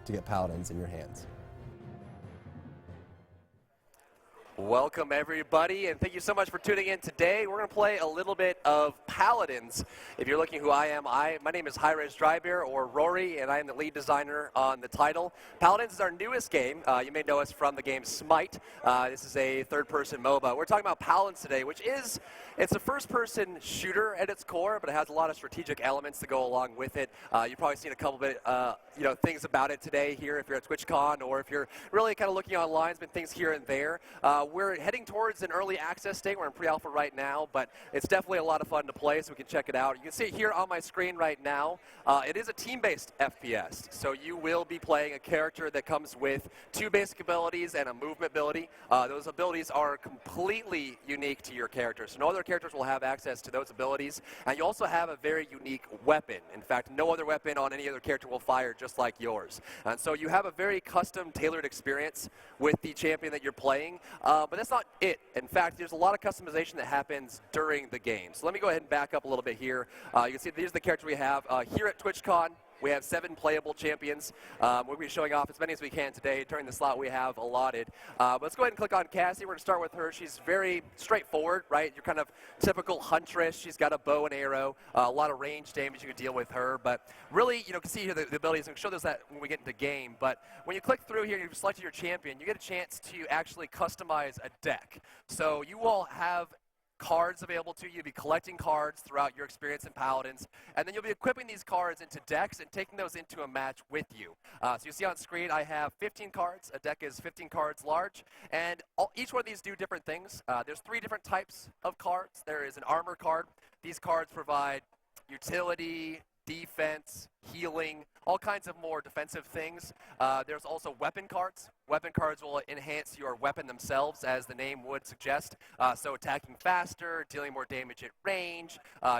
to get Paladins in your hands. Welcome everybody, and thank you so much for tuning in today. We're going to play a little bit of Paladins. If you're looking who I am, my name is Hi-rez or Rory, and I am the lead designer on the title. Paladins is our newest game. You may know us from the game Smite. This is a third-person MOBA. We're talking about Paladins today, which is, it's a first-person shooter at its core, but it has a lot of strategic elements to go along with it. You've probably seen a couple bit, things about it today here if you're at TwitchCon, or if you're really kind of looking online, there's been things here and there. We're heading towards an early access state. We're in pre-alpha right now, but it's definitely a lot of fun to play, so we can check it out. You can see it here on my screen right now. It is a team-based FPS, so you will be playing a character that comes with 2 basic abilities and a movement ability. Those abilities are completely unique to your character, so no other characters will have access to those abilities, and you also have a very unique weapon. In fact, no other weapon on any other character will fire just like yours. And so you have a very custom, tailored experience with the champion that you're playing. But that's not it. In fact, there's a lot of customization that happens during the game. So let me go ahead and back up a little bit here. You can see these are the characters we have. Here at TwitchCon, we have 7 playable champions. We'll be showing off as many as we can today during the slot we have allotted. But let's go ahead and click on Cassie. We're going to start with her. She's very straightforward, right? You're kind of typical huntress. She's got a bow and arrow, a lot of range damage you can deal with her. But really, you can see here the abilities. I'm going to show those that when we get into game. But when you click through here and you've selected your champion, you get a chance to actually customize a deck. So you will have cards available to you. You'll be collecting cards throughout your experience in Paladins, and then you'll be equipping these cards into decks and taking those into a match with you. So you see on screen I have 15 cards. A deck is 15 cards large, and each one of these do different things. There's 3 different types of cards. There is an armor card. These cards provide utility, defense, healing, all kinds of more defensive things. There's also weapon cards. Weapon cards will enhance your weapon themselves, as the name would suggest. So attacking faster, dealing more damage at range,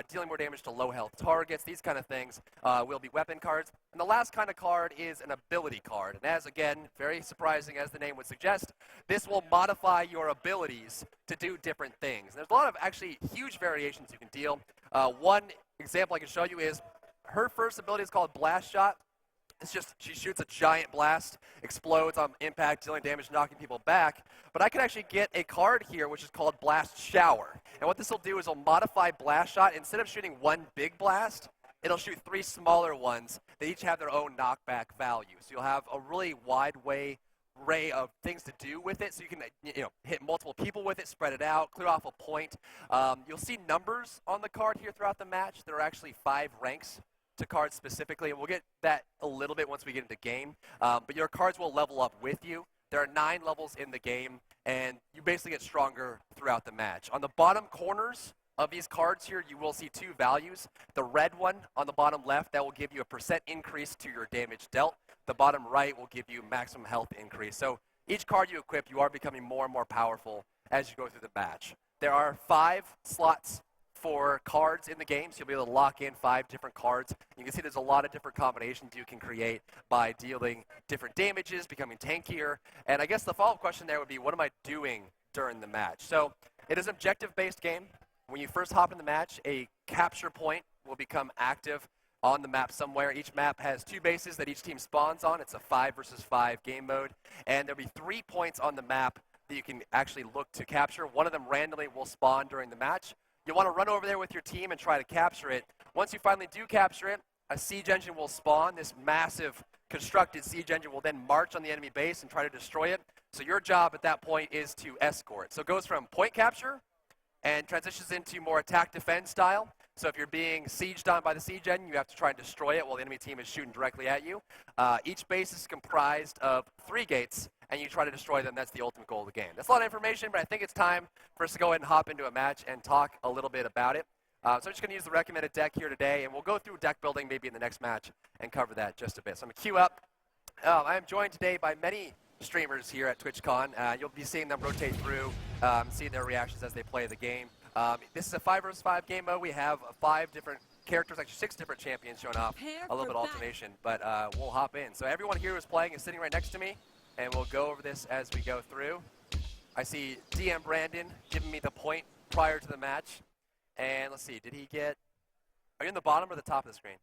dealing more damage to low health targets, these kind of things will be weapon cards. And the last kind of card is an ability card. And as, again, very surprising as the name would suggest, this will modify your abilities to do different things. And there's a lot of actually huge variations you can deal. One example I can show you is her first ability is called Blast Shot. It's just, she shoots a giant blast, explodes on impact, dealing damage, knocking people back. But I can actually get a card here, which is called Blast Shower. And what this will do is it'll modify Blast Shot. Instead of shooting 1 big blast, it'll shoot 3 smaller ones that each have their own knockback value. So you'll have a really wide array of things to do with it, so you can hit multiple people with it, spread it out, clear off a point. You'll see numbers on the card here throughout the match. There are actually 5 ranks to cards specifically, and we'll get that a little bit once we get into game. But your cards will level up with you. There are 9 levels in the game, and you basically get stronger throughout the match. On the bottom corners of these cards here, you will see 2 values. The red one on the bottom left, that will give you a % increase to your damage dealt. The bottom right will give you maximum health increase. So each card you equip, you are becoming more and more powerful as you go through the match. There are 5 slots for cards in the game, so you'll be able to lock in 5 different cards. You can see there's a lot of different combinations you can create by dealing different damages, becoming tankier. And I guess the follow-up question there would be, what am I doing during the match? So it is an objective-based game. When you first hop in the match, a capture point will become active on the map somewhere. Each map has 2 bases that each team spawns on. It's a 5 versus 5 game mode. And there'll be 3 points on the map that you can actually look to capture. One of them randomly will spawn during the match. You'll want to run over there with your team and try to capture it. Once you finally do capture it, a siege engine will spawn. This massive constructed siege engine will then march on the enemy base and try to destroy it. So your job at that point is to escort. So it goes from point capture and transitions into more attack-defend style. So if you're being sieged on by the siege engine, you have to try and destroy it while the enemy team is shooting directly at you. Each base is comprised of 3 gates, and you try to destroy them. That's the ultimate goal of the game. That's a lot of information, but I think it's time for us to go ahead and hop into a match and talk a little bit about it. So I'm just going to use the recommended deck here today, and we'll go through deck building maybe in the next match and cover that just a bit. So I'm going to queue up. I am joined today by many streamers here at TwitchCon. You'll be seeing them rotate through, seeing their reactions as they play the game. This is a 5 versus 5 game mode. We have 5 different characters, actually 6 different champions showing off. A little bit of alternation, but we'll hop in. So everyone here who's playing is sitting right next to me, and we'll go over this as we go through. I see DM Brandon giving me the point prior to the match. And let's see, did he get... Are you in the bottom or the top of the screen?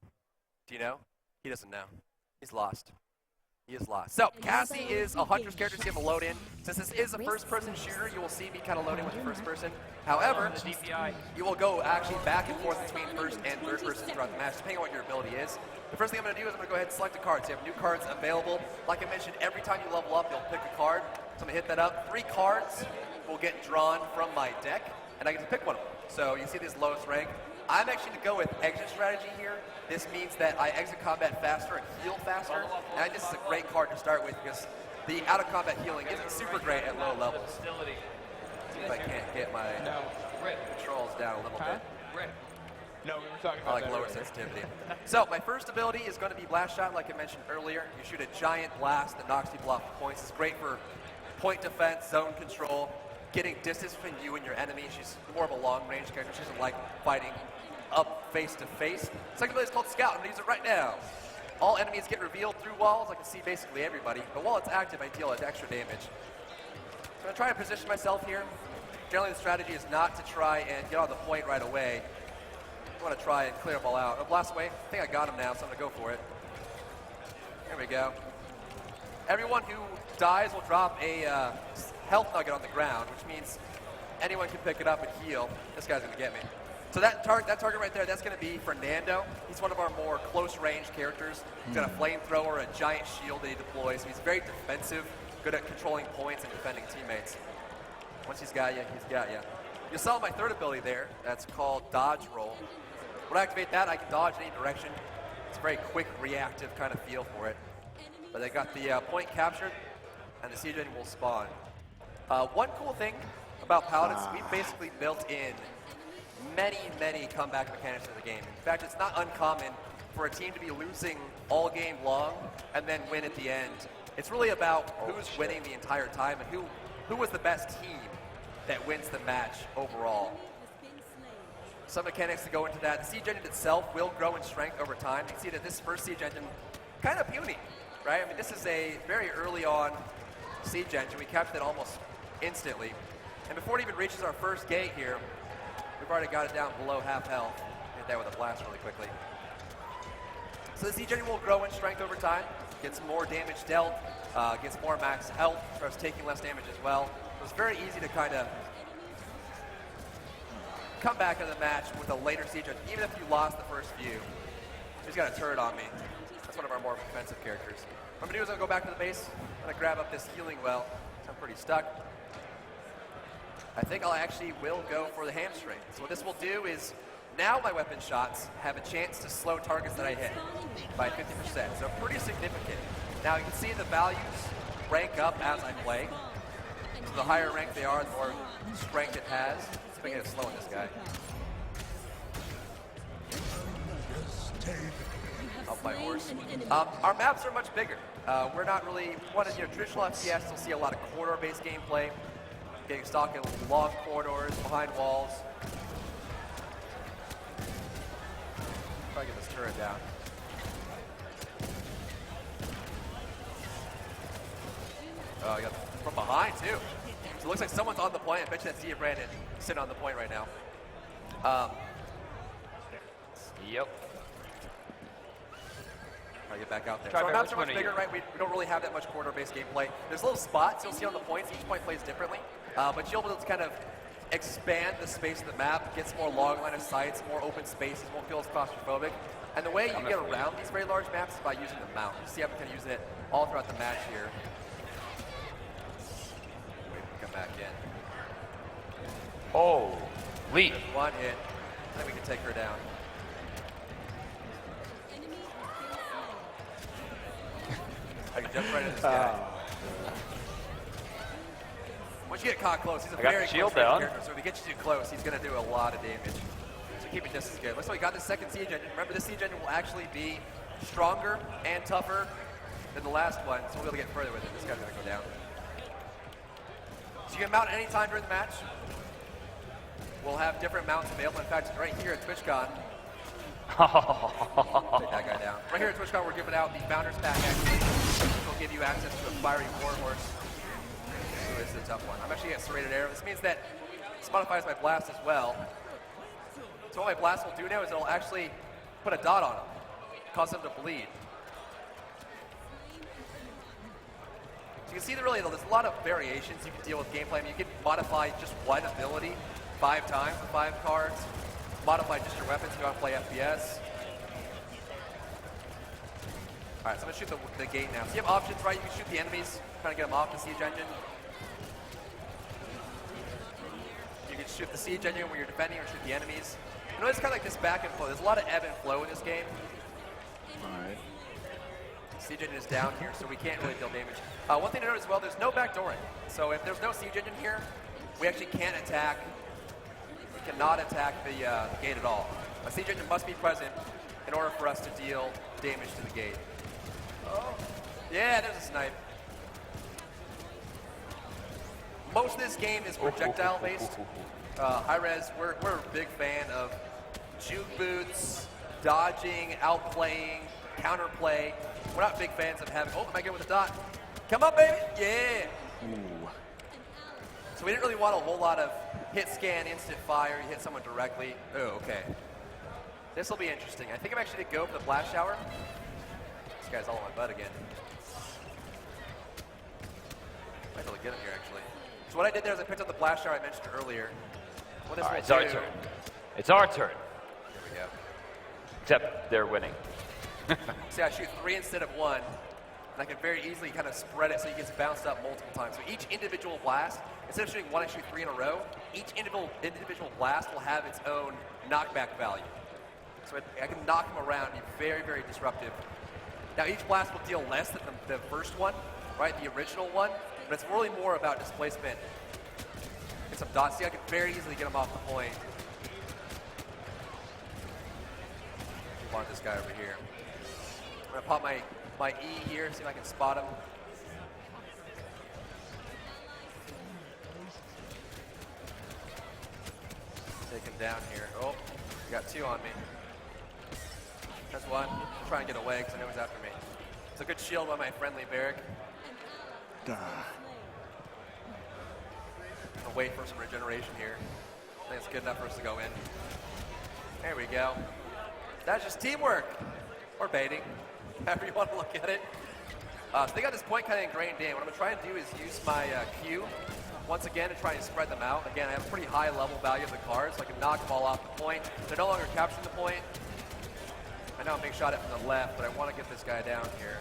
Do you know? He doesn't know. He's lost. He is lost. So, Cassie is a Huntress character, so you have to load in. Since this is a first-person shooter, you will see me kind of loading with the first person. However, you will go actually back and forth between first and third person throughout the match, depending on what your ability is. The first thing I'm going to do is I'm going to go ahead and select a card. So you have new cards available. Like I mentioned, every time you level up, you'll pick a card. So I'm going to hit that up. 3 cards will get drawn from my deck, and I get to pick one of them. So you see this lowest rank. I'm actually going to go with exit strategy here. This means that I exit combat faster and heal faster. And I think this is a great card to start with because the out-of-combat healing isn't super great at low levels. See if I can't get my controls down a little bit. No, we were talking about I like lower sensitivity. So my first ability is going to be Blast Shot, like I mentioned earlier. You shoot a giant blast that knocks people off points. It's great for point defense, zone control, getting distance between you and your enemy. She's more of a long-range character. She doesn't like fighting up face-to-face. Second ability is called Scout. I'm going to use it right now. All enemies get revealed through walls. I can see basically everybody. But while it's active, I deal extra damage. So I'm going to try and position myself here. Generally, the strategy is not to try and get on the point right away. I want to try and clear them all out. Oh, blast away. I think I got him now, so I'm going to go for it. There we go. Everyone who dies will drop a health nugget on the ground, which means anyone can pick it up and heal. This guy's going to get me. So that target right there, that's going to be Fernando. He's one of our more close-range characters. He's got a flamethrower, a giant shield that he deploys. So he's very defensive, good at controlling points and defending teammates. Once he's got you, he's got you. You saw my third ability there. That's called Dodge Roll. When I activate that, I can dodge in any direction. It's a very quick, reactive kind of feel for it. But they got the point captured, and the siege engine will spawn. One cool thing about Paladins, we've basically built in many comeback mechanics in the game. In fact, it's not uncommon for a team to be losing all game long and then win at the end. It's really about who's winning the entire time and who was the best team that wins the match overall. Some mechanics to go into that. The siege engine itself will grow in strength over time. You can see that this first siege engine, kind of puny, right? I mean, this is a very early on siege engine. We captured it almost instantly. And before it even reaches our first gate here, we've already got it down below half health. Hit that with a blast really quickly. So the siege engine will grow in strength over time, gets more damage dealt, gets more max health, starts taking less damage as well. So it's very easy to kind of come back in the match with a later siege engine, even if you lost the first few. He's got a turret on me. That's one of our more defensive characters. What I'm going to do is I'll go back to the base. I'm going to grab up this healing well. I'm pretty stuck. I think I actually will go for the hamstring. So what this will do is now my weapon shots have a chance to slow targets that I hit by 50%. So pretty significant. Now you can see the values rank up as I play. So the higher rank they are, the more strength it has. Let's see if I can get it slow on this guy. Off my horse. Our maps are much bigger. We're not really, traditional FPS, you'll see a lot of corridor-based gameplay. Getting stuck in long corridors, behind walls. Try to get this turret down. Oh, I got from behind too. So it looks like someone's on the point. I bet you that's Tia Brandon sitting on the point right now. Yep. Try to get back out there. So our maps are much bigger, right? We don't really have that much corridor-based gameplay. There's little spots you'll see on the points. Each point plays differently. But you'll be able to kind of expand the space of the map, get some more long line of sights, more open spaces, won't feel as claustrophobic. And the way you get around these very large maps is by using the mount. You see I'm kind of using it all throughout the match here. Wait to come back in. Oh, leap. Just one hit. I think we can take her down. I can jump right into this guy. Once you get caught close, he's a very close character, so if he gets you too close, he's going to do a lot of damage. So keeping distance is good. Looks like we got this second siege engine. Remember, this siege engine will actually be stronger and tougher than the last one, so we'll be able to get further with it. This guy's going to go down. So you can mount any time during the match. We'll have different mounts available. In fact, right here at TwitchCon, take that guy down. Right here at TwitchCon, we're giving out the Founders Pack, actually. This will give you access to a fiery warhorse. This is a tough one. I'm actually getting serrated arrow. This means that this modifies my blast as well. So what my blast will do now is it'll actually put a dot on them, cause them to bleed. can see that really there's a lot of variations you can deal with gameplay. I mean, you can modify just one ability 5 times with 5 cards. Modify just your weapons if you want to play FPS. All right, so I'm gonna shoot the gate now. So you have options, right? You can shoot the enemies, trying to get them off the siege engine. You can shoot the siege engine when you're defending, or shoot the enemies. You know, it's kind of like this back and flow. There's a lot of ebb and flow in this game. All right. Siege engine is down here, so we can't really deal damage. One thing to note as well, there's no backdooring. So if there's no siege engine here, we actually can't attack. We cannot attack the gate at all. A siege engine must be present in order for us to deal damage to the gate. Oh. Yeah, there's a snipe. Most of this game is projectile based. Hi-rez, we're a big fan of juke boots, dodging, outplaying, counterplay. We're not big fans of having, oh, am I good with a dot? Come on, baby, yeah. Ooh. So we didn't really want a whole lot of hit scan, instant fire, you hit someone directly. Oh, okay. This will be interesting. I think I'm actually gonna go for the blast shower. This guy's all on my butt again. Might be able to get him here, actually. So what I did there is I picked up the blast shower I mentioned earlier. What this All right, will it's our do- turn. It's our turn. Here we go. Except they're winning. See, I shoot 3 instead of 1, and I can very easily kind of spread it so he gets bounced up multiple times. So each individual blast, instead of shooting 1, I shoot 3 in a row. Each individual blast will have its own knockback value. So I can knock him around, be very, very disruptive. Now each blast will deal less than the first one, right, the original one, but it's really more about displacement. Get some dots. See, I can very easily get him off the point. Want this guy over here. I'm gonna pop my E here, see if I can spot him. Take him down here. Oh, got 2 on me. That's 1. Try and get away because I know he's after me. It's a good shield by my friendly barrack. I'll wait for some regeneration here. I think it's good enough for us to go in. There we go. That's just teamwork. Or baiting. However you want to look at it. So they got this point kind of ingrained in. What I'm going to try and do is use my Q once again to try and spread them out. Again, I have a pretty high level value of the cards, so I can knock them all off the point. They're no longer capturing the point. I know I'm being shot at from the left, but I want to get this guy down here.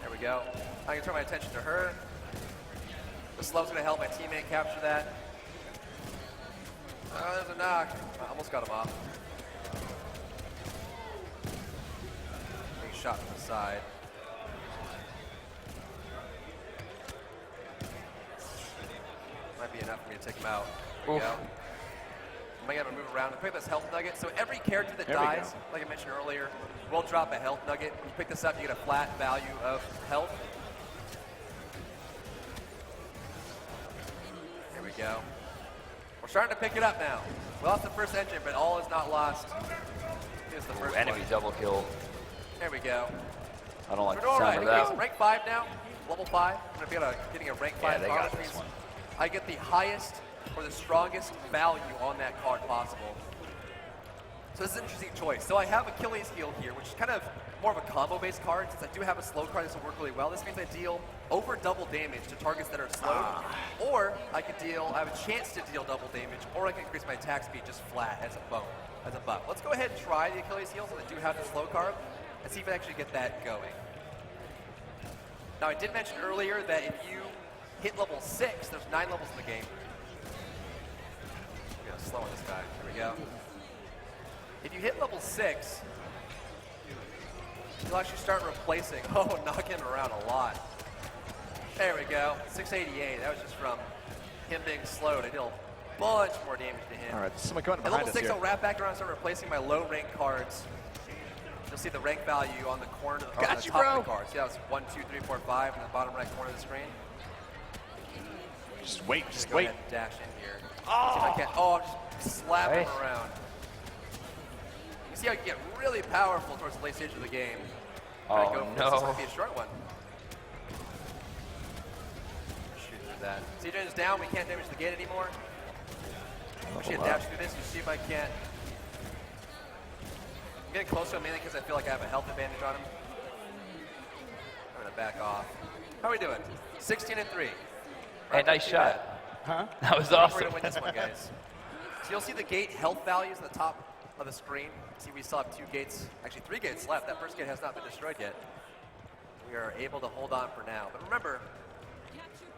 There we go. I can turn my attention to her. The slow's going to help my teammate capture that. Oh, there's a knock. I almost got him off. Being shot from the side. Might be enough for me to take him out. There we go. I might have to move around and pick this health nugget. So every character that dies, like I mentioned earlier, will drop a health nugget. When you pick this up, you get a flat value of health. There we go. We're starting to pick it up now. We lost the first engine, but all is not lost. Here's the first Enemy one. double kill. There we go. I don't like We're the doing all sound right. of I think that. he's rank 5 now, level 5. I'm going to be getting a rank 5 they card, got which this means one. I get the highest or the strongest value on that card possible. So this is an interesting choice. So I have Achilles heel here, which is kind of more of a combo-based card. Since I do have a slow card, this will work really well. This means I deal over double damage to targets that are slowed, or I have a chance to deal double damage, or I can increase my attack speed just flat as a buff. Let's go ahead and try the Achilles heel since I do have the slow card, and see if I actually get that going. Now I did mention earlier that if you hit level 6, there's 9 levels in the game. I'm gonna slow on this guy. There we go. If you hit level 6, you'll actually start replacing. Oh, knocking him around a lot. There we go. 688. That was just from him being slowed. I deal a bunch more damage to him. All right, someone coming At behind level us 6, here. I'll wrap back around and start replacing my low rank cards. You'll see the rank value on the corner, or on the top of the cards. See how it's 1, 2, 3, 4, 5 in the bottom right corner of the screen. Just wait, just Go wait. ahead and dash in here. See if I can. Oh, just slap him Nice. around. You see how you get really powerful towards the late stage of the game. Oh, Go for this. no. This might be a short one. Shoot through that. Siege is down. We can't damage the gate anymore. We should dash through this and see if I can't. I'm getting closer mainly because I feel like I have a health advantage on him. I'm going to back off. How are we doing? 16-3. Hey, nice shot. Huh? That was We're awesome. gonna win this one, guys. So you'll see the gate health values at the top of the screen. See, we still have 2 gates, actually 3 gates left. That first gate has not been destroyed yet. We are able to hold on for now. But remember,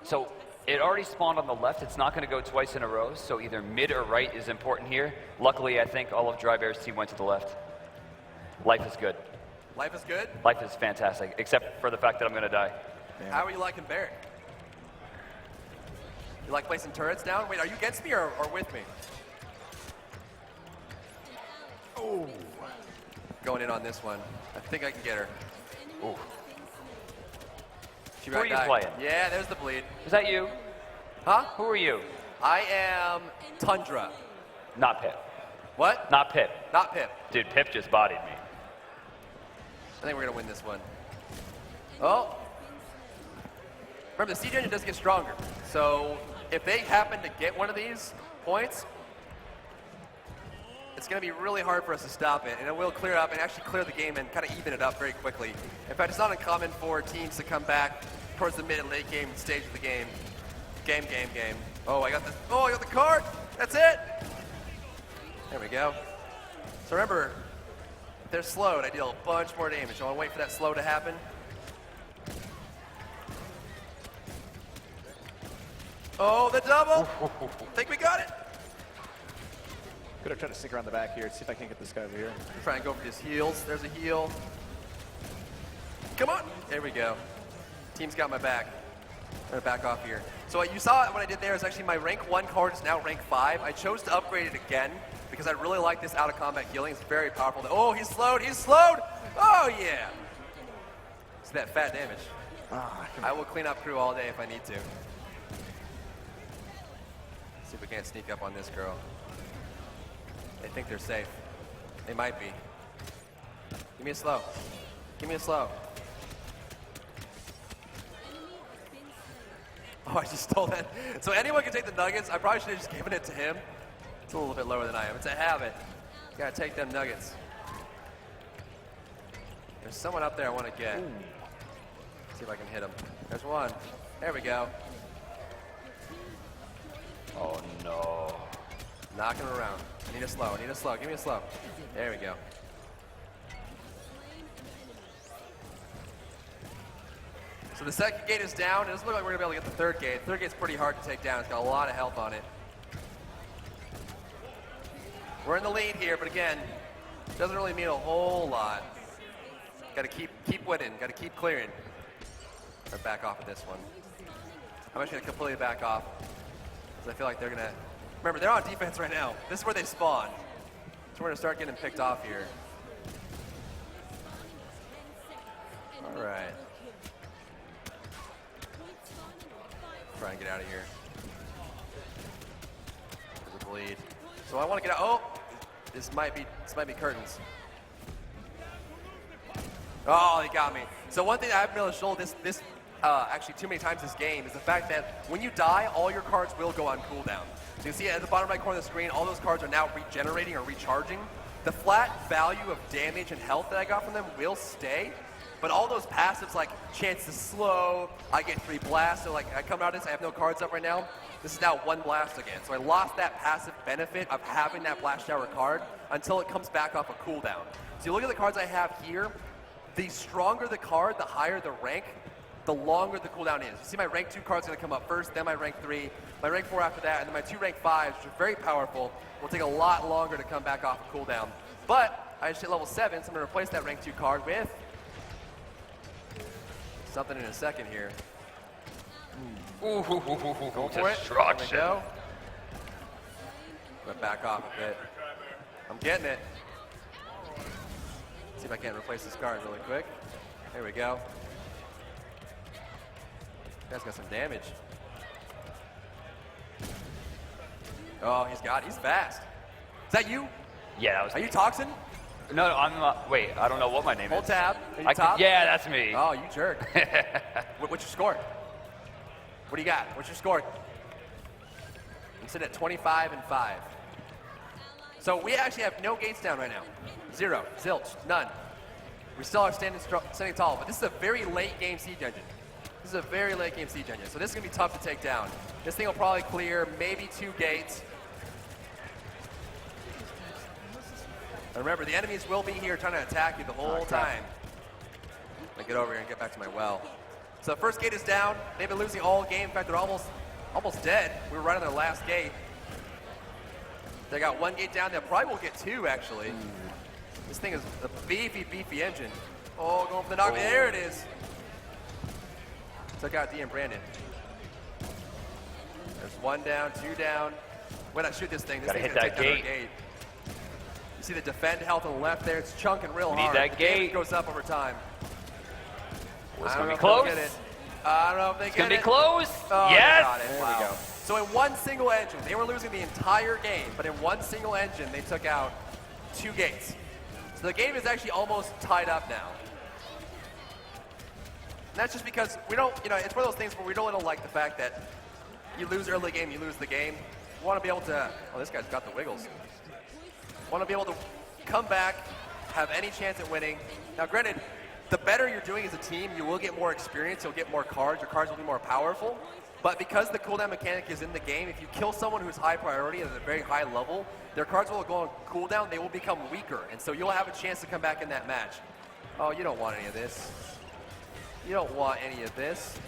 So it already spawned on the left. It's not going to go twice in a row, so either mid or right is important here. Luckily, I think all of Drybear's team went to the left. Life is good. life is good. Life is fantastic, except for the fact that I'm going to die. Damn. How are you liking Barrick? You like placing turrets down? Wait, are you against me or with me? Oh. Going in on this one. I think I can get her. Ooh. She Who are might you die. playing? Yeah, there's the bleed. Is that you? Huh? Who are you? I am Tundra. Not Pip. What? Not Pip. Not Pip. Dude, Pip just bodied me. I think we're gonna win this one. Oh. Remember, the siege engine does get stronger. So if they happen to get one of these points, it's going to be really hard for us to stop it, and it will clear up and actually clear the game and kind of even it up very quickly. In fact, it's not uncommon for teams to come back towards the mid and late game stage of the game. Game. Oh, I got this. Oh, I got the card. That's it. There we go. So remember, if they're slowed, I deal a bunch more damage. I want to wait for that slow to happen. Oh, the double. I think we got it. Gonna try to stick around the back here, see if I can get this guy over here. Try and go for his heals. There's a heal. Come on. There we go. Team's got my back. I'm gonna back off here. So what you saw what I did there is actually my rank 1 card is now rank 5. I chose to upgrade it again because I really like this out of combat healing. It's very powerful. Oh, he's slowed. He's slowed. Oh, yeah. See that fat damage. I will clean up crew all day if I need to. See if we can't sneak up on this girl. They think they're safe. They might be. Give me a slow. Give me a slow. Oh, I just stole that. So anyone can take the nuggets. I probably should have just given it to him. It's a little bit lower than I am. It's a habit. Gotta take them nuggets. There's someone up there I want to get. See if I can hit him. There's one. There we go. Oh, no. Knocking around. I need a slow. I need a slow. Give me a slow. There we go. So the second gate is down. It doesn't look like we're going to be able to get the third gate. The third gate's pretty hard to take down. It's got a lot of health on it. We're in the lead here, but again, doesn't really mean a whole lot. Got to keep winning. Got to keep clearing. Or back off of this one. I'm actually going to completely back off because I feel like they're going to... Remember, they're on defense right now. This is where they spawn. So we're going to start getting picked off here. All right. Try and get out of here. There's a bleed. So I want to get out. Oh, this might be curtains. Oh, they got me. So one thing I haven't been able to show this actually too many times this game is the fact that when you die, all your cards will go on cooldown. So you see at the bottom right corner of the screen, all those cards are now regenerating or recharging. The flat value of damage and health that I got from them will stay, but all those passives like chance to slow, I get 3 blasts, so like I come out of this, I have no cards up right now. This is now 1 blast again. So I lost that passive benefit of having that blast shower card until it comes back off a cooldown. So you look at the cards I have here, the stronger the card, the higher the rank, the longer the cooldown is. You see my rank 2 card's gonna come up first, then my rank 3, my rank 4 after that, and then my 2 rank 5s, which are very powerful, will take a lot longer to come back off a cooldown. But I just hit level 7, so I'm gonna replace that rank 2 card with something in a second here. Ooh, Go for it. destruction. There we go. I'm gonna back off a bit. I'm getting it. See if I can replace this card really quick. There we go. Guy's got some damage. Oh, he's fast. Is that you? Yeah, that was Are me. you Toxin? No, I'm not. Wait, I don't know what my name Hold is. tab. Are you top? Yeah, that's me. Oh, you jerk. What's your score? What do you got? What's your score? I'm sitting at 25 and 5. So we actually have no gates down right now. 0, zilch, none. We still are standing tall, but this is a very late game siege engine. This is a very late game siege engine, so this is going to be tough to take down. This thing will probably clear maybe 2 gates. And remember, the enemies will be here trying to attack you the whole time. Let me get over here and get back to my well. So the first gate is down. They've been losing all game. In fact, they're almost dead. We were right on their last gate. They got 1 gate down. They probably will get 2, actually. This thing is a beefy, beefy engine. Oh, going for the knock. There it is. Took out DM Brandon. There's 1 down, 2 down. When I shoot this thing, Gotta thing's hit gonna that take down our gate. gate. You see the defend health on the left there. It's chunking real Need hard. that The gate. damage goes up over time. Well, it's I going don't to be know if close. they'll get it. I don't know if they It's get going to it. be close. Oh, they Yes. got it. There we Wow. go. So in 1 single engine, they were losing the entire game, but in 1 single engine, they took out 2 gates. So the game is actually almost tied up now. And that's just because we don't, it's one of those things where we don't like the fact that you lose early game, you lose the game. We want to be able to, oh, this guy's got the wiggles. Want to be able to come back, have any chance at winning. Now, granted, the better you're doing as a team, you will get more experience, you'll get more cards, your cards will be more powerful. But because the cooldown mechanic is in the game, if you kill someone who's high priority at a very high level, their cards will go on cooldown, they will become weaker. And so you'll have a chance to come back in that match. Oh, you don't want any of this. You don't want any of this.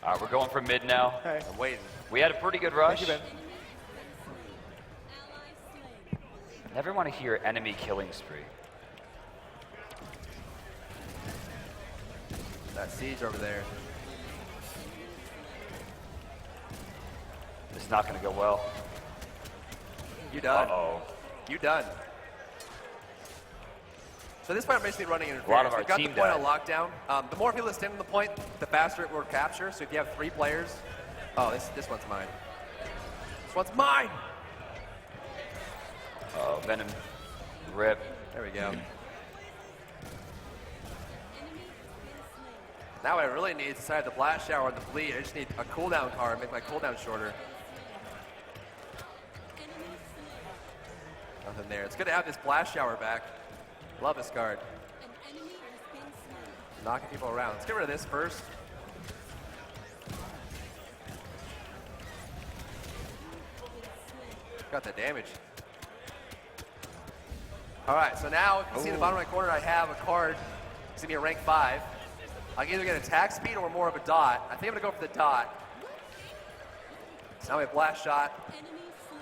All right, we're going for mid now. Hey. I'm waiting. We had a pretty good rush. Thank you, Ben. Never want to hear enemy killing spree. That siege over there. It's not going to go well. You done. Uh-oh. You done. So this point I'm basically running interference. A lot of our We've got team the point died. on lockdown. The more people that stand on the point, the faster it will capture. So if you have 3 players, oh, this one's mine. This one's mine. Venom. Rip. There we go. Now what I really need is inside the blast shower and the bleed. I just need a cooldown card, make my cooldown shorter. Nothing there. It's good to have this blast shower back. Love this card. Knocking people around. Let's get rid of this first. Got the damage. All right, so now you can see in the bottom right corner I have a card. It's gonna be a rank 5. I can either get attack speed or more of a dot. I think I'm gonna go for the dot. So now we have blast shot.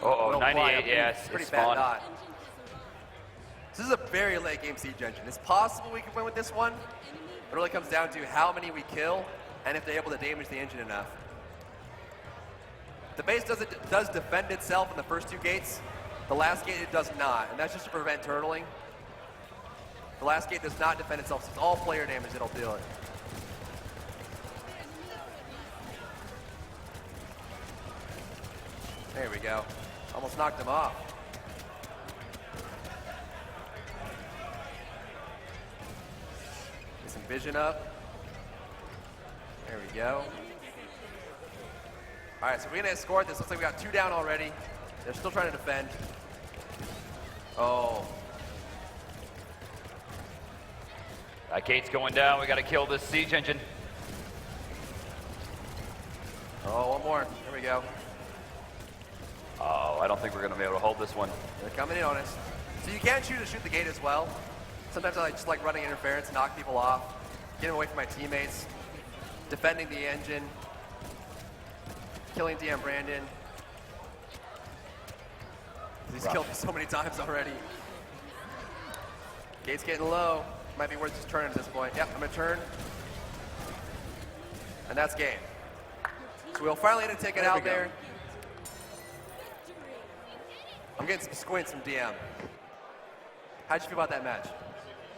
Uh-oh, Will fly 98, up. yes, Pretty it's bad spawned. dot. This is a very late game siege engine. It's possible we can win with this one. It really comes down to how many we kill and if they're able to damage the engine enough. The base does defend itself in the first 2 gates. The last gate it does not, and that's just to prevent turtling. The last gate does not defend itself, so it's all player damage that'll do it. There we go. Almost knocked him off. Get some vision up. There we go. All right, so we're gonna escort this. Looks like we got 2 down already. They're still trying to defend. Oh. That gate's going down. We got to kill this siege engine. Oh, one more. Here we go. Oh, I don't think we're going to be able to hold this one. They're coming in on us. So you can choose to shoot the gate as well. Sometimes I just like running interference, knock people off, getting away from my teammates, defending the engine, killing DM Brandon. He's killed me so many times already. Gate's getting low. Might be worth just turning at this point. Yep, I'm gonna turn. And that's game. So we'll finally get to take it out there. I'm getting some squints from DM. How'd you feel about that match?